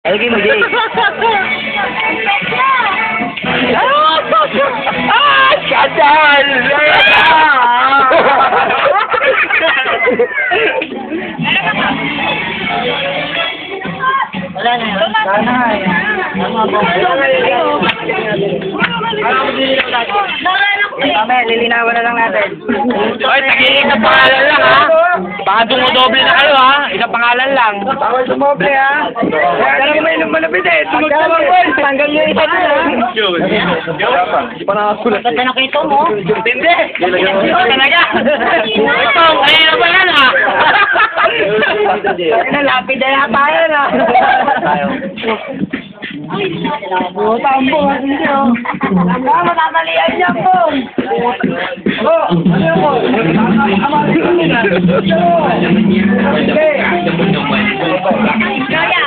Lagi mo, Jay. Ah! Skandal! Wala na yun. Sana eh. Kami, lilinawan na lang natin. Oy, tagiging isang pangalan lang, ha? Baka dumodoble na kayo, ha? Isang pangalan lang. Bawal sumobre, ha? Kaya naman yung malapit eh. Tumagtawag ko. Tanggal niyo isa na, ha? Hindi pa nakasulat. Ganda na kito mo. Hindi! Talaga! Ito, kanina pa yan, ha? Nalapit na yata yan, ha? Tambo, hindi, oh. Matatalian niya po. Oh, ano mo? Kaya,